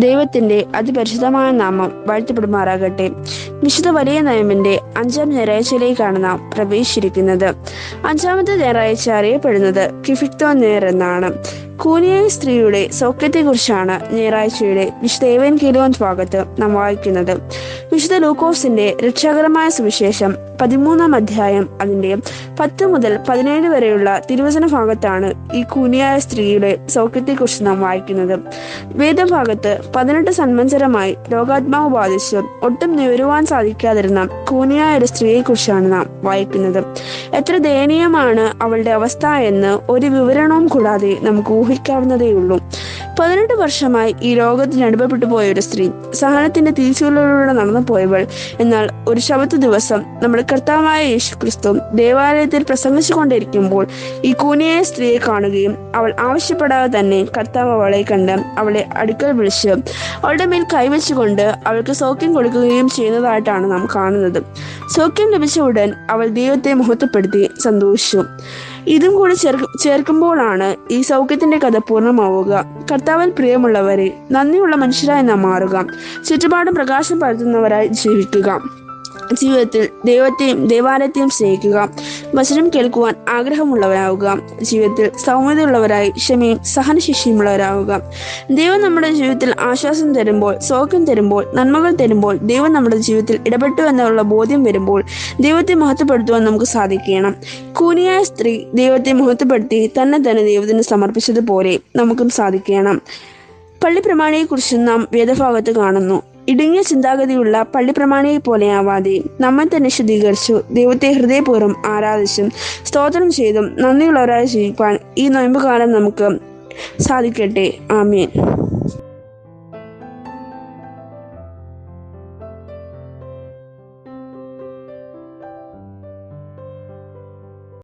ദൈവത്തിന്റെ അതിപരിശുദ്ധമായ നാമം വാഴ്ത്തപ്പെടുമാറാകട്ടെ. വിശുദ്ധ വലിയ നോയമ്പിന്റെ 5-ാം ഞായറാഴ്ചയിലേക്കാണ് നാം പ്രവേശിച്ചിരിക്കുന്നത്. 5-ാമത്തെ ഞായറാഴ്ച അറിയപ്പെടുന്നത് കിഫിക്തോ നേർ എന്നാണ്. കൂനിയായ സ്ത്രീയുടെ സൗഖ്യത്തെക്കുറിച്ചാണ് ഞായറാഴ്ചയുടെ വിശുദ്ധ ഏവൻഗേലിയോൻ ഭാഗത്ത് നാം വായിക്കുന്നത്. വിശുദ്ധ ലൂക്കോസിന്റെ രക്ഷാകരമായ സുവിശേഷം 13-ാം അധ്യായം അതിന്റെ 10 മുതൽ 17 വരെയുള്ള തിരുവചന ഭാഗത്താണ് ഈ കൂനിയായ സ്ത്രീയുടെ സൗഖ്യത്തെക്കുറിച്ച് നാം വായിക്കുന്നത്. വേദഭാഗത്ത് 18 സംവത്സരമായി രോഗാത്മാവ് ബാധിച്ച് ഒട്ടും നിവരുവാൻ സാധിക്കാതിരുന്ന കൂനിയായ ഒരു സ്ത്രീയെ കുറിച്ചാണ് നാം വായിക്കുന്നത്. എത്ര ദയനീയമാണ് അവളുടെ അവസ്ഥ എന്ന് ഒരു വിവരണവും കൂടാതെ നമുക്ക് ഊഹിക്കാവുന്നതേയുള്ളൂ. 18 വർഷമായി ഈ രോഗത്തിന് അനുഭവപ്പെട്ടു പോയ ഒരു സ്ത്രീ, സഹനത്തിന്റെ തീച്ചുകളിലൂടെ നടന്നു പോയവൾ. എന്നാൽ ഒരു ശബത്ത് ദിവസം നമ്മുടെ കർത്താവായ യേശുക്രിസ്തു ദേവാലയത്തിൽ പ്രസംഗിച്ചു കൊണ്ടിരിക്കുമ്പോൾ ഈ കൂനിയായ സ്ത്രീയെ കാണുകയും അവൾ ആവശ്യപ്പെടാതെ തന്നെ കർത്താവ് അവളെ കണ്ട് അവളെ അടുക്കൽ വിളിച്ച് അവളുടെ മേൽ കൈവച്ചുകൊണ്ട് അവൾക്ക് സൗഖ്യം കൊടുക്കുകയും ചെയ്യുന്നതായിട്ടാണ് നാം കാണുന്നത്. സൗഖ്യം ലഭിച്ച ഉടൻ അവൾ ദൈവത്തെ മഹത്വപ്പെടുത്തി സന്തോഷിച്ചു. ഇതും കൂടി ചേർക്കുമ്പോഴാണ് ഈ സൗഖ്യത്തിന്റെ കഥ പൂർണ്ണമാവുക. കർത്താവിൽ പ്രിയമുള്ളവരെ, നന്ദിയുള്ള മനുഷ്യരായി നാം മാറുക. ചുറ്റുപാടും പ്രകാശം പരത്തുന്നവരായി ജീവിക്കുക. ജീവിതത്തിൽ ദൈവത്തെയും ദേവാലയത്തെയും സ്നേഹിക്കുക. വചനം കേൾക്കുവാൻ ആഗ്രഹമുള്ളവരാവുക. ജീവിതത്തിൽ സൗമ്യതയുള്ളവരായി ക്ഷമയും സഹനശേഷിയുമുള്ളവരാവുക. ദൈവം നമ്മുടെ ജീവിതത്തിൽ ആശ്വാസം തരുമ്പോൾ, സൗഖ്യം തരുമ്പോൾ, നന്മകൾ തരുമ്പോൾ, ദൈവം നമ്മുടെ ജീവിതത്തിൽ ഇടപെട്ടു എന്നുള്ള ബോധ്യം വരുമ്പോൾ ദൈവത്തെ മഹത്വപ്പെടുത്തുവാൻ നമുക്ക് സാധിക്കണം. കൂനിയായ സ്ത്രീ ദൈവത്തെ മഹത്വപ്പെടുത്തി തന്നെ ദൈവത്തിന് സമർപ്പിച്ചതുപോലെ നമുക്കും സാധിക്കണം. പള്ളിപ്രമാണിയെക്കുറിച്ച് നാം വേദഭാഗത്ത് കാണുന്നു. ഇടുങ്ങിയ ചിന്താഗതിയുള്ള പള്ളിപ്രമാണിയെ പോലെയാവാതെ നമ്മെ തന്നെ ശുദ്ധീകരിച്ചു ദൈവത്തെ ഹൃദയപൂർവ്വം ആരാധിച്ചും സ്തോത്രം ചെയ്തും നന്ദിയുള്ളവരായി ജീവിക്കാൻ ഈ നോയമ്പുകാലം നമുക്ക് സാധിക്കട്ടെ. ആമേൻ.